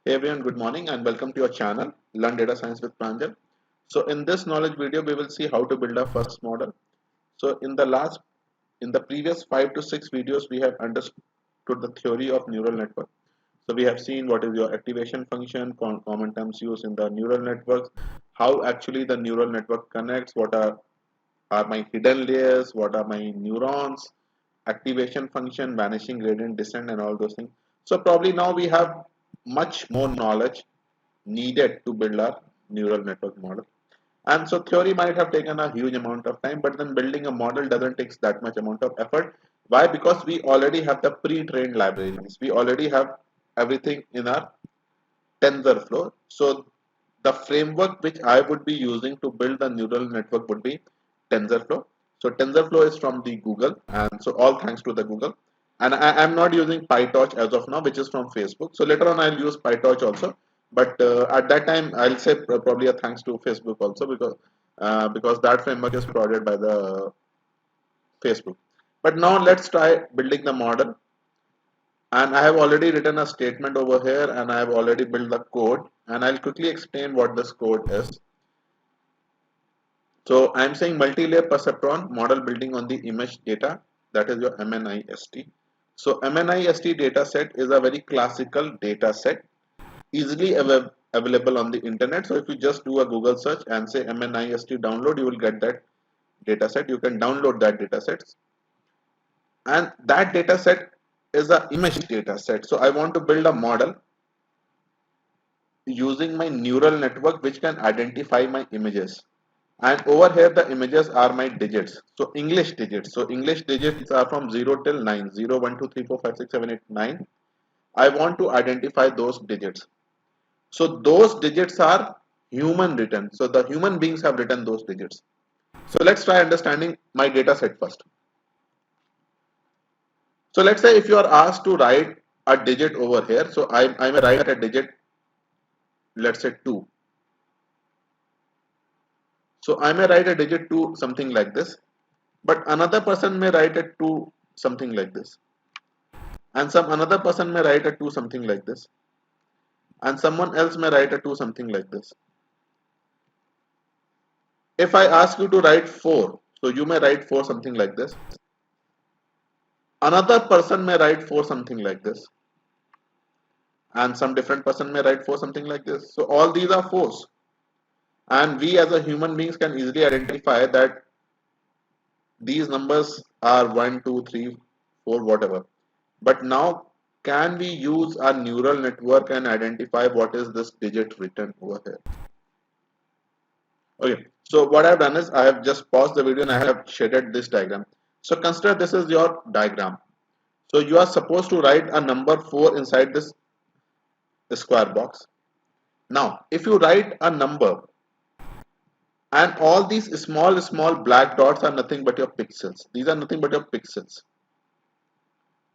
Hey everyone, good morning and welcome to your channel, Learn Data Science with Pranjal. So in this knowledge video, we will see how to build our first model. So in the previous 5 to 6 videos, we have understood the theory of neural network. So we have seen what is your activation function, common terms used in the neural networks, how actually the neural network connects, are my hidden layers, what are my neurons, activation function, vanishing gradient descent, and all those things. So probably now we have much more knowledge needed to build our neural network model. And so theory might have taken a huge amount of time, but then building a model doesn't take that much amount of effort. Why? Because we already have the pre-trained libraries. We already have everything in our TensorFlow. So the framework which I would be using to build the neural network would be TensorFlow. So TensorFlow is from the Google, and so all thanks to the Google. And I am not using PyTorch as of now, which is from Facebook. So later on I'll use PyTorch also, but at that time I'll say probably a thanks to Facebook also because that framework is provided by the Facebook. But now let's try building the model, and I have already written a statement over here and I have already built the code, and I'll quickly explain what this code is. So I'm saying multi-layer perceptron model building on the image data, that is your MNIST. So MNIST data set is a very classical data set, easily available on the internet. So if you just do a Google search and say MNIST download, you will get that data set. You can download that data set, and that data set is a image data set. So I want to build a model using my neural network which can identify my images, and over here the images are my digits, so English digits. So English digits are from 0 till 9, 0 1 2 3 4 5 6 7 8 9. I want to identify those digits, so those digits are human written, so the human beings have written those digits. So let's try understanding my data set first. So let's say if you are asked to write a digit over here, so I may write a digit, let's say 2. So I may write a digit 2 something like this, but another person may write it 2 something like this, and some another person may write it 2 something like this, and someone else may write it 2 something like this. If I ask you to write 4, so you may write 4 something like this, another person may write 4 something like this, and some different person may write 4 something like this. So all these are 4s, and we as a human beings can easily identify that these numbers are 1 2 3 4 whatever. But now, can we use our neural network and identify what is this digit written over here? Okay, so what I've done is I have just paused the video and I have shaded this diagram. So consider this is your diagram. So you are supposed to write a number 4 inside this square box. Now, if you write a number and all these small black dots are nothing but your pixels. These are nothing but your pixels.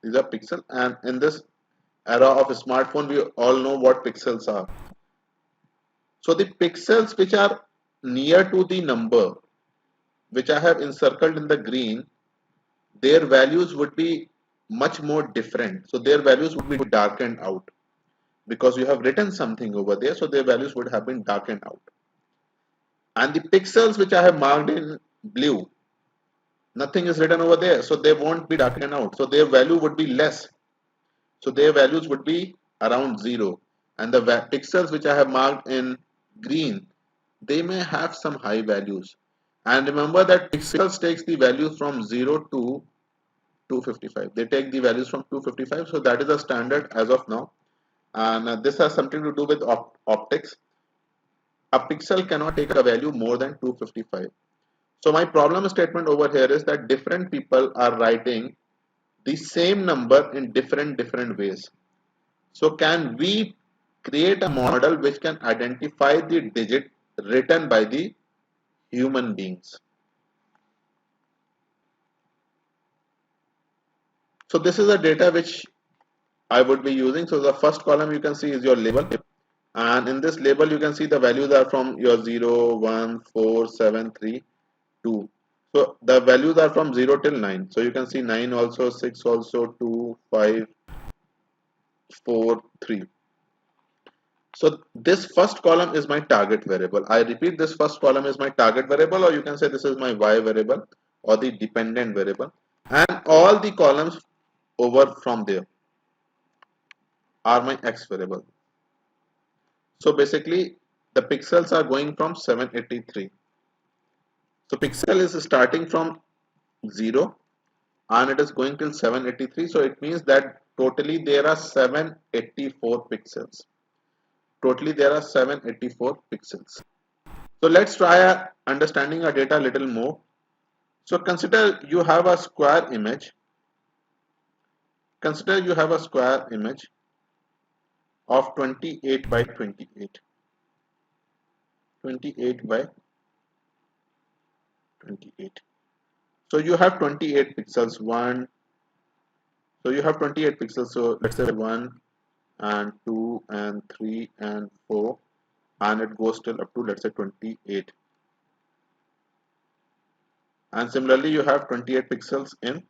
These are pixels, and in this era of smartphone, we all know what pixels are. So the pixels which are near to the number, which I have encircled in the green, their values would be much more different. So their values would be darkened out because you have written something over there. So their values would have been darkened out. And the pixels which I have marked in blue, nothing is written over there. So they won't be darkened out. So their value would be less. So their values would be around 0. And the pixels which I have marked in green, they may have some high values. And remember that pixels takes the values from 0 to 255. They take the values from 255. So that is a standard as of now. And this has something to do with optics. A pixel cannot take a value more than 255. So my problem statement over here is that different people are writing the same number in different ways. So can we create a model which can identify the digit written by the human beings? So this is the data which I would be using. So the first column you can see is your label, and in this label you can see the values are from your 0, 1, 4, 7, 3, 2. So the values are from 0 till 9. So you can see 9 also, 6 also, 2, 5, 4, 3. So this first column is my target variable. I repeat, this first column is my target variable, or you can say this is my y variable or the dependent variable, and all the columns over from there are my x variable. So basically the pixels are going from 783. So pixel is starting from 0 and it is going till 783. So it means that totally there are 784 pixels. Totally there are 784 pixels. So let's try understanding our data a little more. So consider you have a square image. Consider you have a square image of 28 by 28. 28 by 28. So you have 28 pixels. So you have 28 pixels. So let's say 1 and 2 and 3 and 4, and it goes till up to, let's say, 28. And similarly you have 28 pixels in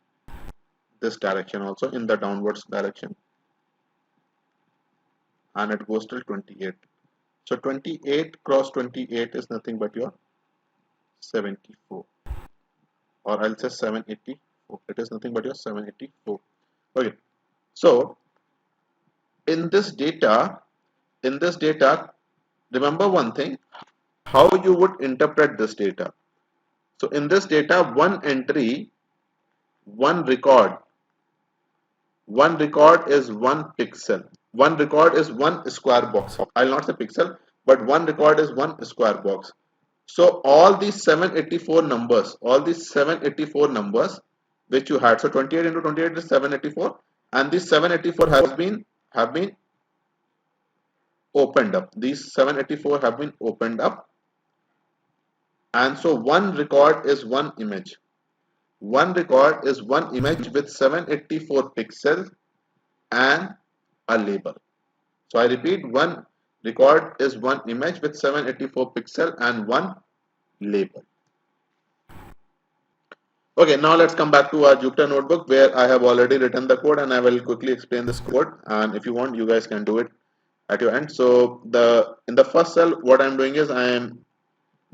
this direction also, in the downwards direction, and it goes till 28. So 28 cross 28 is nothing but your 74, or I'll say 784. It is nothing but your 784. Okay. So in this data, remember one thing, how you would interpret this data. So in this data, one entry, one record is one pixel. One record is one square box. I'll not say pixel, but one record is one square box. So all these 784 numbers, which you had, so 28 into 28 is 784, and this 784 have been opened up. These 784 have been opened up, and so one record is one image. One record is one image with 784 pixels and a label. So I repeat, one record is one image with 784 pixel and one label. Okay, now let's come back to our Jupyter notebook where I have already written the code, and I will quickly explain this code, and if you want you guys can do it at your end. So in the first cell, what I'm doing is I am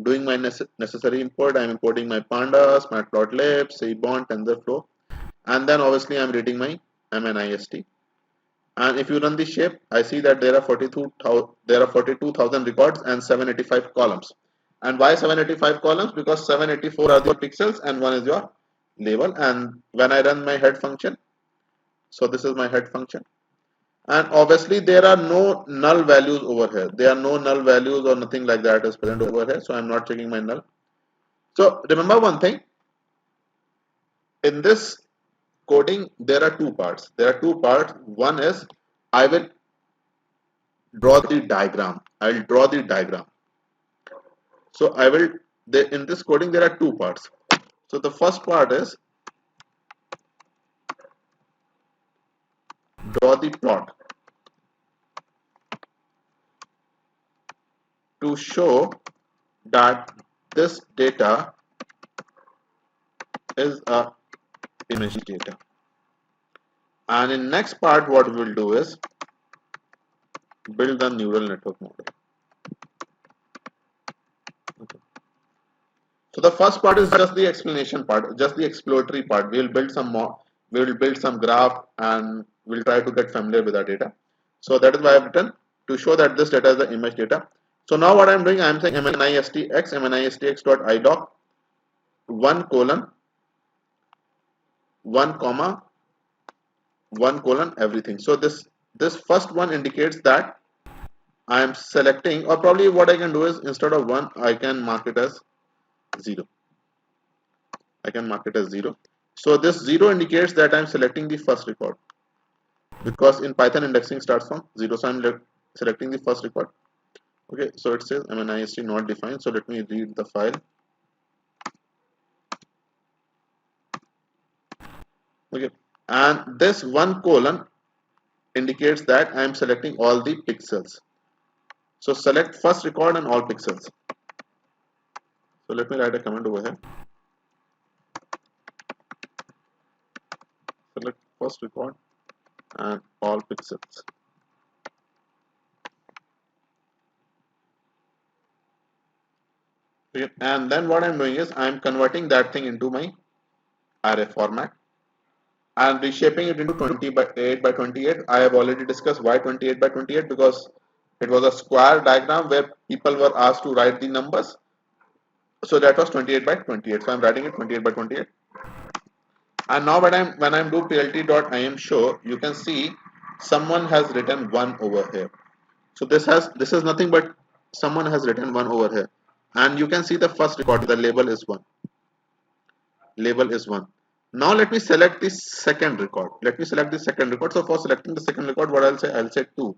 doing my necessary import. I'm importing my pandas, matplotlib, seaborn, tensorflow, and then obviously I'm reading my MNIST. And if you run the shape, I see that there are 42,000 records and 785 columns. And why 785 columns? Because 784 are the pixels and one is your label. And when I run my head function, so this is my head function. And obviously there are no null values over here. There are no null values or nothing like that is present over here. So I'm not checking my null. So remember one thing, in this coding, there are two parts. One is I will draw the diagram. I'll draw the diagram. So in this coding there are two parts. So the first part is draw the plot to show that this data is a image data. And in next part what we'll do is build the neural network model. Okay. So the first part is just the explanation part, just the exploratory part. We'll build some more, we'll build some graph, and we'll try to get familiar with our data. So that is why I've written to show that this data is the image data. So now what I'm doing, I'm saying mnistx dot idoc 1 colon 1 comma 1 colon everything. So this first one indicates that I am selecting, or probably what I can do is instead of 1 I can mark it as 0. I can mark it as 0. So this 0 indicates that I'm selecting the first record, because in Python indexing starts from 0. So I'm selecting the first record. Okay, so it says mnist not defined. So let me read the file. Okay, and this 1 colon indicates that I am selecting all the pixels. So select first record and all pixels. So let me write a comment over here. Select first record and all pixels. Okay. And then what I'm doing is I'm converting that thing into my array format and reshaping it into 20 by 8 by 28. I have already discussed why 28 by 28, because it was a square diagram where people were asked to write the numbers. So that was 28 by 28. So I'm writing it 28 by 28. And now when I'm do plt.im show, you can see someone has written 1 over here. So this is nothing but someone has written 1 over here. And you can see the first record, the label is 1. Label is 1. Now let me select the second record. Let me select the second record. So for selecting the second record, what I'll say 2.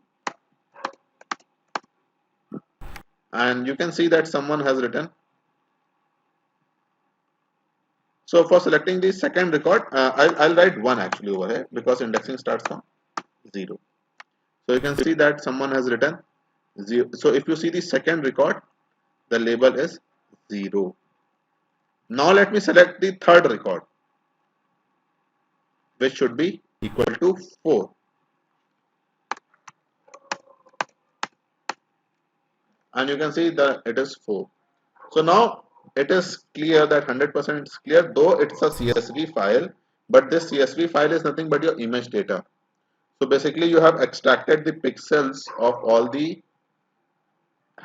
And you can see that someone has written. So for selecting the second record, I'll write 1 actually over here, because indexing starts from 0. So you can see that someone has written 0. So if you see the second record, the label is 0. Now let me select the third record, which should be equal to 4. And you can see that it is 4. So now it is clear that 100% is clear, though it's a CSV file, but this CSV file is nothing but your image data. So basically you have extracted the pixels of all the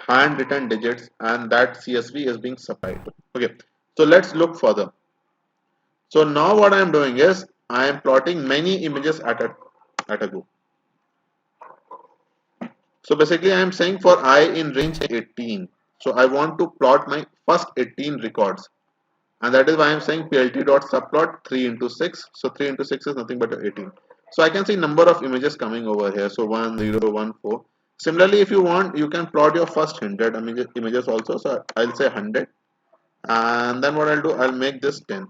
handwritten digits, and that CSV is being supplied. Okay, so let's look further. So now what I am doing is I am plotting many images at a go. So basically I am saying for I in range 18. So I want to plot my first 18 records. And that is why I am saying plt.subplot 3 into 6. So 3 into 6 is nothing but 18. So I can see number of images coming over here. So 1, 0, 1, 4. Similarly, if you want, you can plot your first 100 images also. So I'll say 100. And then what I'll do, I'll make this 10.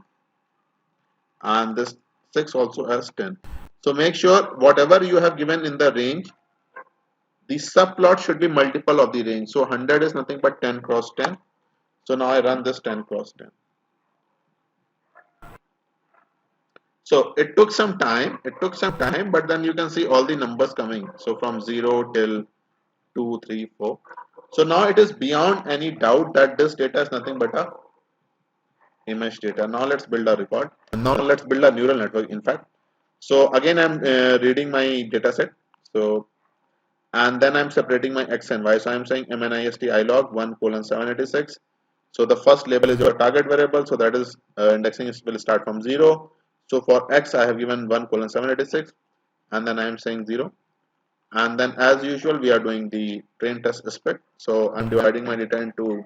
And this 6 also as 10. So make sure whatever you have given in the range, the subplot should be multiple of the range. So 100 is nothing but 10 cross 10. So now I run this 10 cross 10. So it took some time, but then you can see all the numbers coming. So from 0 till 2, 3, 4. So now it is beyond any doubt that this data is nothing but a image data. Now let's build a record. Now let's build a neural network, in fact. So again, I'm reading my data set. So, and then I'm separating my X and Y. So I'm saying MNIST ilog 1:786. So the first label is your target variable. So that is indexing will start from 0. So for X, I have given 1:786, and then I am saying 0. And then as usual, we are doing the train test aspect. So I'm dividing my data into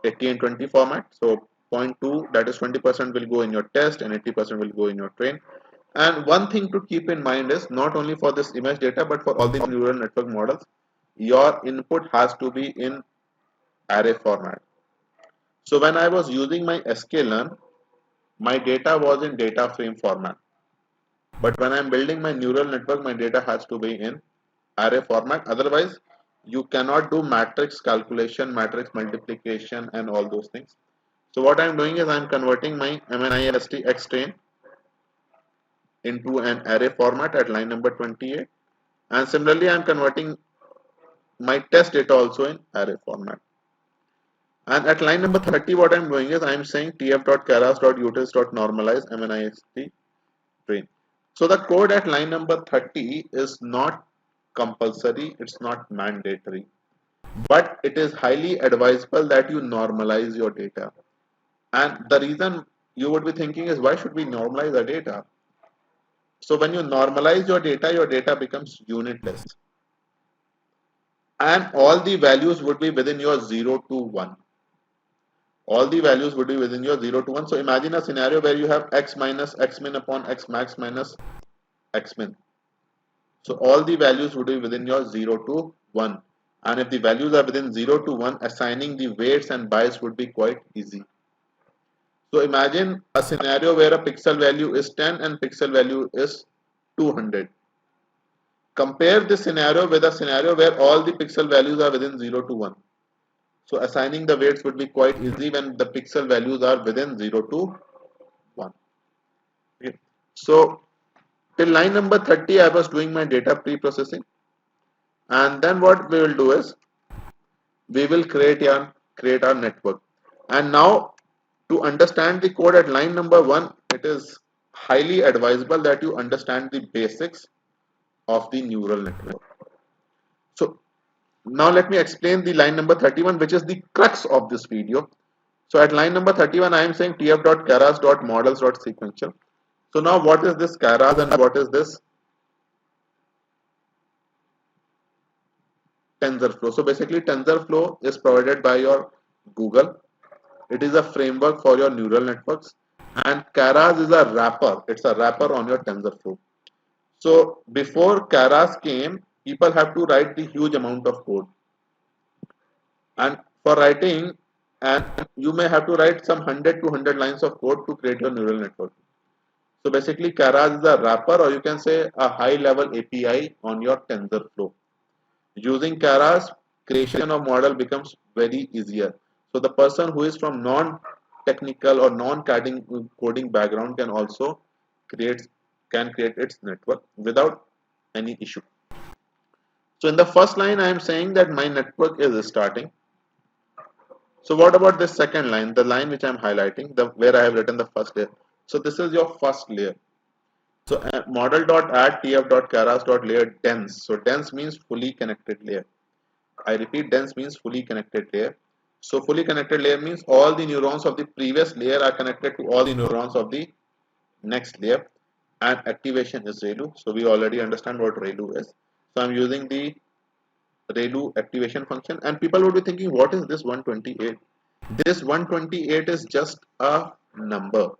80 and 20 format. So 0.2, that is 20% will go in your test and 80% will go in your train. And one thing to keep in mind is not only for this image data, but for all the neural network models, your input has to be in array format. So when I was using my sklearn, my data was in data frame format. But when I'm building my neural network, my data has to be in array format. Otherwise, you cannot do matrix calculation, matrix multiplication, and all those things. So what I'm doing is I'm converting my MNIST X-train into an array format at line number 28. And similarly, I'm converting my test data also in array format. And at line number 30, what I'm doing is I'm saying tf.keras.utils.normalize MNIST train. So the code at line number 30 is not compulsory, it's not mandatory, but it is highly advisable that you normalize your data. And the reason you would be thinking is, why should we normalize the data? So when you normalize your data becomes unitless, and all the values would be within your 0 to 1. All the values would be within your 0 to 1. So imagine a scenario where you have x minus x min upon x max minus x min. So all the values would be within your 0 to 1. And if the values are within 0 to 1, assigning the weights and bias would be quite easy. So imagine a scenario where a pixel value is 10 and pixel value is 200. Compare this scenario with a scenario where all the pixel values are within 0 to 1. So assigning the weights would be quite easy when the pixel values are within 0 to 1. Okay. So till line number 30, I was doing my data pre-processing. And then what we will do is we will create a create our network. And now to understand the code at line number 1, it is highly advisable that you understand the basics of the neural network. So now let me explain the line number 31, which is the crux of this video. So at line number 31, I am saying tf.keras.models.sequential. So now what is this Keras and what is this TensorFlow? So basically TensorFlow is provided by your Google. It is a framework for your neural networks, and Keras is a wrapper. It's a wrapper on your TensorFlow. So before Keras came, people have to write the huge amount of code, and for writing, and you may have to write some 100 to 100 lines of code to create your neural network. So basically, Keras is a wrapper, or you can say a high-level API on your TensorFlow. Using Keras, creation of model becomes very easier. So the person who is from non-technical or non-coding background can also create its network without any issue. So in the first line, I am saying that my network is starting. So what about this second line, the line which I am highlighting, where I have written the first layer. So this is your first layer. So model.add tf.keras.layer dense. So dense means fully connected layer. I repeat, dense means fully connected layer. So fully connected layer means all the neurons of the previous layer are connected to all the neurons of the next layer, and activation is ReLU. So we already understand what ReLU is. So I'm using the ReLU activation function, and people would be thinking, what is this 128? This 128 is just a number.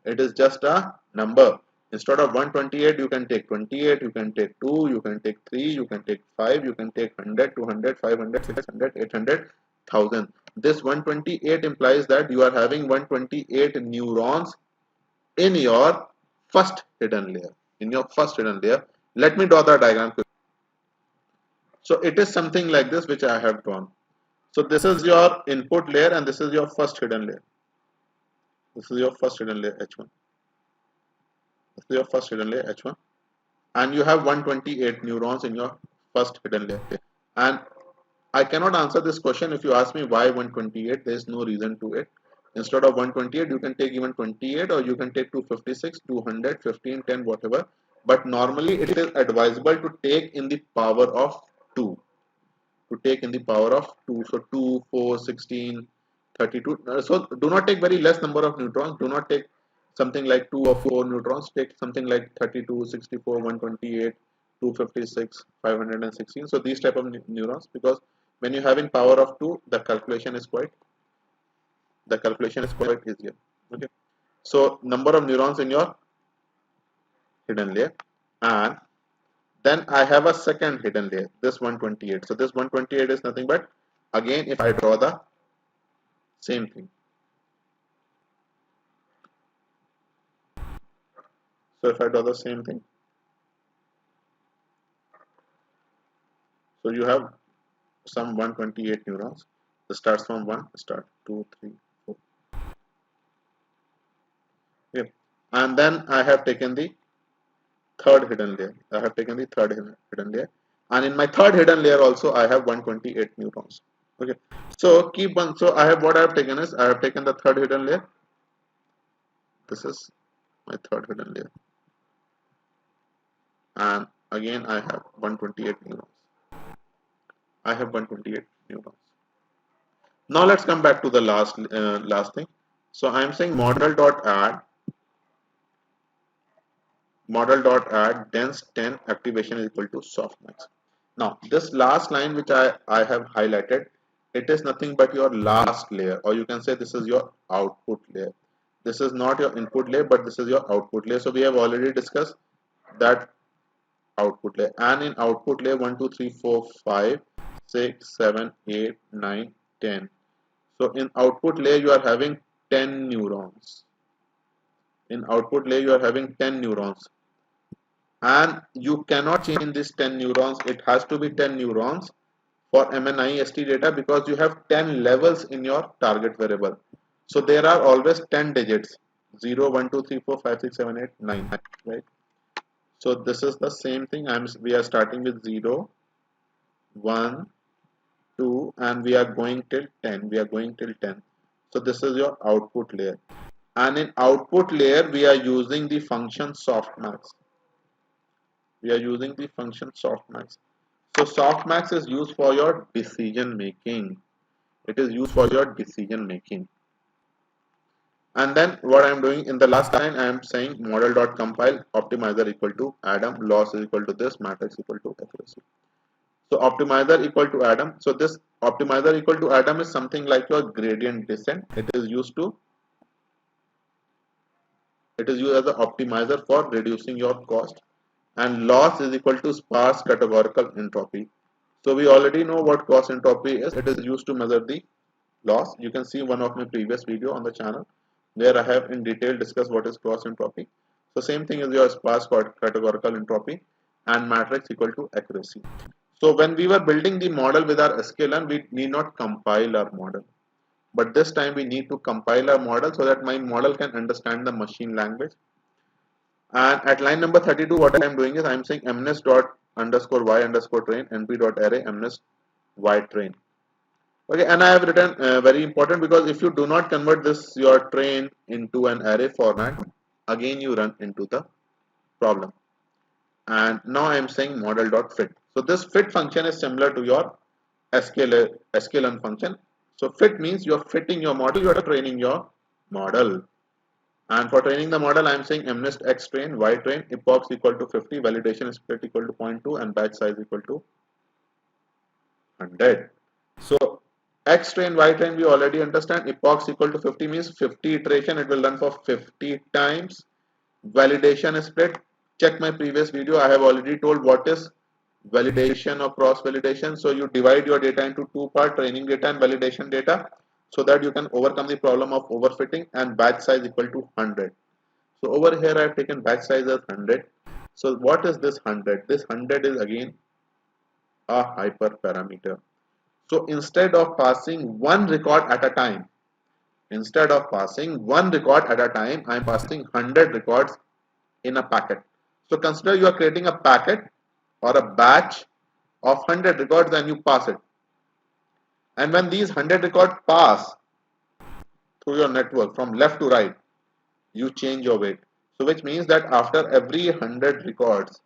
It is just a number. Instead of 128, you can take 28, you can take 2, you can take 3, you can take 5, you can take 100, 200, 500, 600, 800, 1000. This 128 implies that you are having 128 neurons in your first hidden layer. In your first hidden layer. Let me draw the diagram. So it is something like this which I have drawn. So this is your input layer and this is your first hidden layer. This is your first hidden layer H1. This is your first hidden layer H1. And you have 128 neurons in your first hidden layer. And I cannot answer this question if you ask me why 128. There is no reason to it. Instead of 128, you can take even 28 or you can take 256, 200, 15, 10, whatever. But normally it is advisable to take in the power of 2. To take in the power of 2. So 2, 4, 16, 32. So do not take very less number of neutrons. Do not take something like 2 or 4 neutrons. Take something like 32, 64, 128, 256, 516. So these type of neurons, because when you have in power of 2, the calculation is quite easier. Okay. So number of neurons in your hidden layer, and then I have a second hidden layer, this 128. So this 128 is nothing but, again, if I draw the same thing. So if I draw the same thing, so you have some 128 neurons. This starts from 1, start 2, 3, 4. Okay. And then I have taken the third hidden layer. I have taken the third hidden layer. And in my third hidden layer also I have 128 neurons. Okay. So keep one. So I have, what I have taken is, I have taken the third hidden layer. This is my third hidden layer. And again I have 128 neurons. I have 128 neurons. Now let's come back to the last thing. So I am saying model.add dense 10 activation is equal to softmax. Now this last line which I have highlighted, it is nothing but your last layer, or you can say this is your output layer. This is not your input layer, but this is your output layer. So we have already discussed that output layer, and in output layer 1 2 3 4 5 6 7 8 9 10. So in output layer you are having 10 neurons. In output layer you are having 10 neurons, and you cannot change this 10 neurons. It has to be 10 neurons for MNIST data, because you have 10 levels in your target variable. So there are always 10 digits, 0 1 2 3 4 5 6 7 8 9, right? So this is the same thing. We are starting with 0 1 2 and we are going till 10. We are going till 10. So this is your output layer. And in output layer, we are using the function softmax. We are using the function softmax. So softmax is used for your decision making. It is used for your decision making. And then what I am doing in the last line, I am saying model.compile optimizer equal to Adam, loss is equal to this, matrix equal to accuracy. So optimizer equal to Adam. So this optimizer equal to Adam is something like your gradient descent. It is used as an optimizer for reducing your cost. And loss is equal to sparse categorical entropy. So we already know what cost entropy is. It is used to measure the loss. You can see one of my previous video on the channel where I have in detail discussed what is cross entropy. So same thing is your sparse categorical entropy and matrix equal to accuracy. So when we were building the model with our sklearn, we need not compile our model. But this time we need to compile our model so that my model can understand the machine language. And at line number 32, what I am doing is I am saying mnest dot underscore y underscore train np dot array mnest y train. Okay, and I have written very important because if you do not convert this your train into an array format, again you run into the problem. And now I am saying model.fit. So this fit function is similar to your sklearn function. So fit means you are fitting your model, you are training your model. And for training the model, I am saying mnest x train, y train, epochs equal to 50, validation split equal to 0.2, and batch size equal to 100. So x train, y train, we already understand. Epochs equal to 50 means 50 iteration. It will run for 50 times. Validation split. Check my previous video. I have already told what is validation or cross validation. So you divide your data into two parts, training data and validation data, so that you can overcome the problem of overfitting. And batch size equal to 100. So over here I have taken batch size as 100. So what is this 100? This 100 is again a hyperparameter. So instead of passing one record at a time, I am passing 100 records in a packet. So consider you are creating a packet or a batch of 100 records and you pass it. And when these 100 records pass through your network from left to right, you change your weight. So which means that after every 100 records,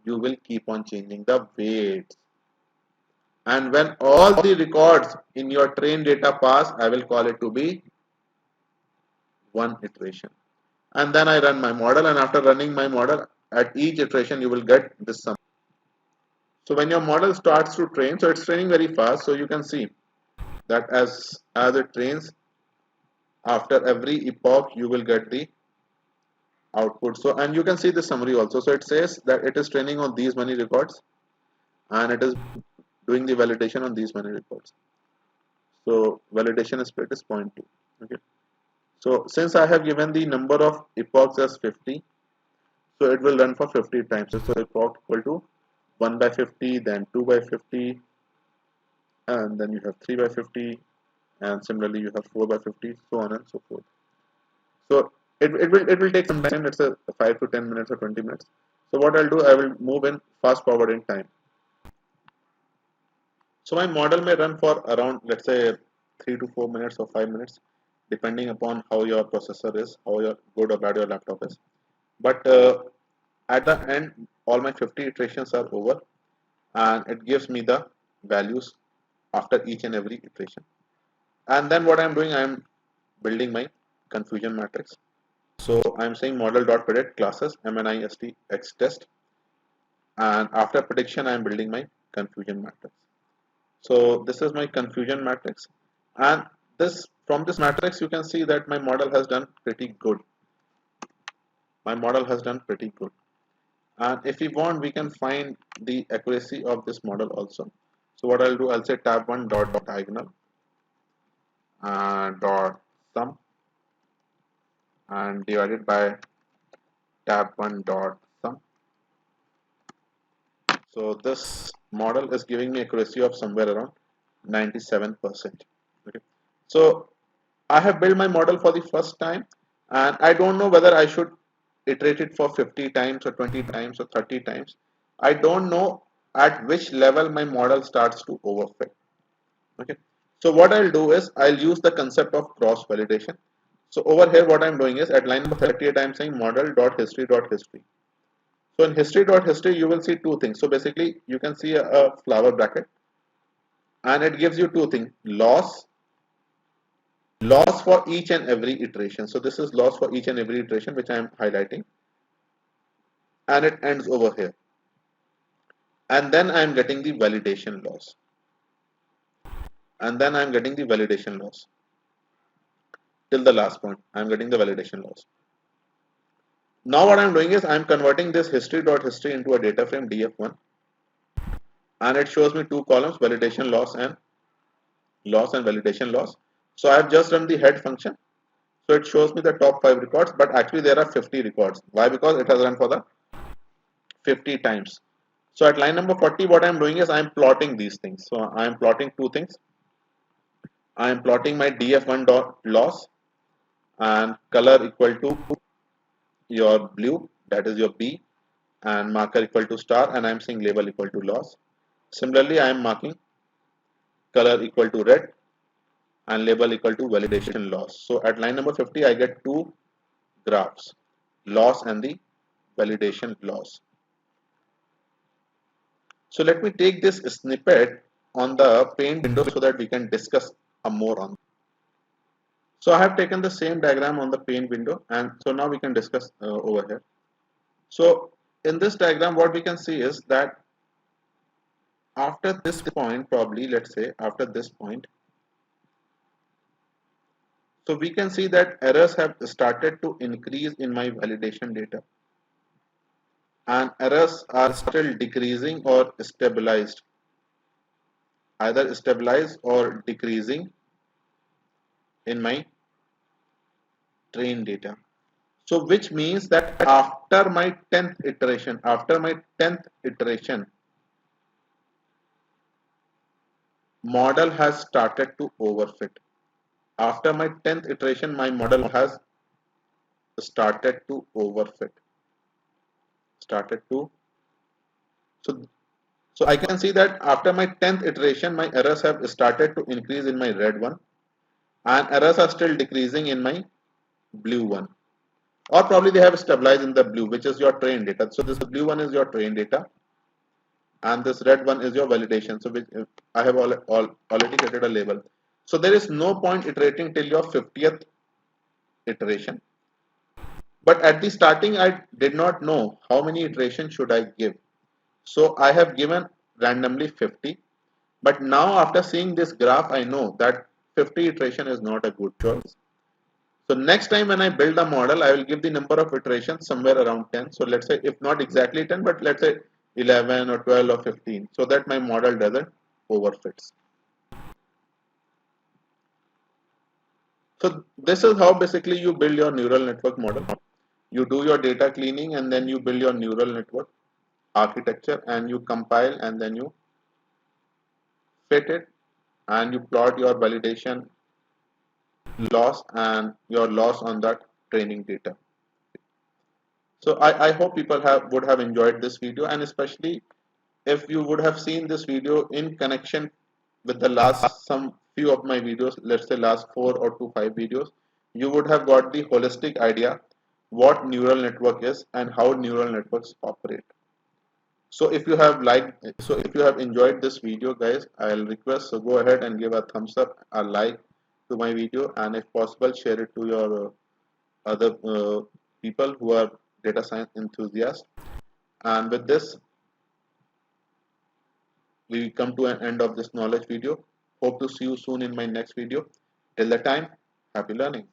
you will keep on changing the weights. And when all the records in your train data pass, I will call it to be one iteration. And then I run my model, and after running my model, at each iteration you will get this sum. So when your model starts to train, so it's training very fast, so you can see that as it trains, after every epoch you will get the output. So, and you can see the summary also. So it says that it is training on these many records and it is doing the validation on these many records. So validation split is 0.2. Okay. So since I have given the number of epochs as 50, so it will run for 50 times. So epoch equal to 1 by 50, then 2 by 50, and then you have 3 by 50, and similarly you have 4 by 50, so on and so forth. So it will take some time. Let's say 5 to 10 minutes or 20 minutes. So what I'll do, I will move in fast forward in time. So my model may run for around, let's say, 3 to 4 minutes or 5 minutes, depending upon how your processor is, how good or bad your laptop is. But at the end, all my 50 iterations are over, and it gives me the values after each and every iteration. And then what I'm doing, I'm building my confusion matrix. So I'm saying model.predict classes mnist x test, and after prediction I'm building my confusion matrix. So this is my confusion matrix, and from this matrix you can see that my model has done pretty good. And if we want, we can find the accuracy of this model also. So what I'll do, I'll say tab1 dot diagonal dot sum and divided by tab1 dot sum. So this model is giving me accuracy of somewhere around 97%. Okay. So I have built my model for the first time, and I don't know whether I should iterate it for 50 times or 20 times or 30 times. I don't know at which level my model starts to overfit. Okay. So what I'll do is I'll use the concept of cross validation. So over here, what I'm doing is at line number 38, I'm saying model.history.history. So in history.history, you will see two things. So basically, you can see a flower bracket, and it gives you two things: loss for each and every iteration. So this is loss for each and every iteration, which I am highlighting, and it ends over here. And then I am getting the validation loss. And then I am getting the validation loss. Till the last point, I am getting the validation loss. Now what I am doing is I am converting this history.history into a data frame df1, and it shows me two columns: validation and validation loss. So I have just run the head function. So it shows me the top 5 records, but actually there are 50 records. Why? Because it has run for the 50 times. So at line number 40, what I am doing is I am plotting these things. So I am plotting two things. I am plotting my df1 dot loss and color equal to your blue, that is your B, and marker equal to star, and I am saying label equal to loss. Similarly, I am marking color equal to red and label equal to validation loss. So at line number 50, I get two graphs, loss and the validation loss. So let me take this snippet on the paint window so that we can discuss more on. So I have taken the same diagram on the paint window, and so now we can discuss over here. So in this diagram, what we can see is that after this point, probably let's say after this point, so we can see that errors have started to increase in my validation data, and errors are still decreasing or stabilized, either stabilized or decreasing in my train data. So which means that after my 10th iteration, model has started to overfit. After my 10th iteration, my model has started to overfit. Started to. So, so I can see that after my 10th iteration, my errors have started to increase in my red one, and errors are still decreasing in my blue one. Or probably they have stabilized in the blue, which is your train data. So this blue one is your train data, and this red one is your validation. So which I have already created a label. So there is no point iterating till your 50th iteration. But at the starting, I did not know how many iterations should I give. So I have given randomly 50. But now after seeing this graph, I know that 50 iteration is not a good choice. So next time when I build a model, I will give the number of iterations somewhere around 10. So let's say if not exactly 10, but let's say 11 or 12 or 15, so that my model doesn't overfits. So this is how basically you build your neural network model. You do your data cleaning and then you build your neural network architecture, and you compile and then you fit it, and you plot your validation loss and your loss on that training data. So I hope people would have enjoyed this video, and especially if you would have seen this video in connection with the last some few of my videos, let's say last 4 or 5 videos, you would have got the holistic idea what neural network is and how neural networks operate. So if you have enjoyed this video, guys, I'll request, so go ahead and give a thumbs up, a like to my video, and if possible share it to your other people who are data science enthusiasts. And with this, we come to an end of this knowledge video. Hope to see you soon in my next video. Till the time, happy learning.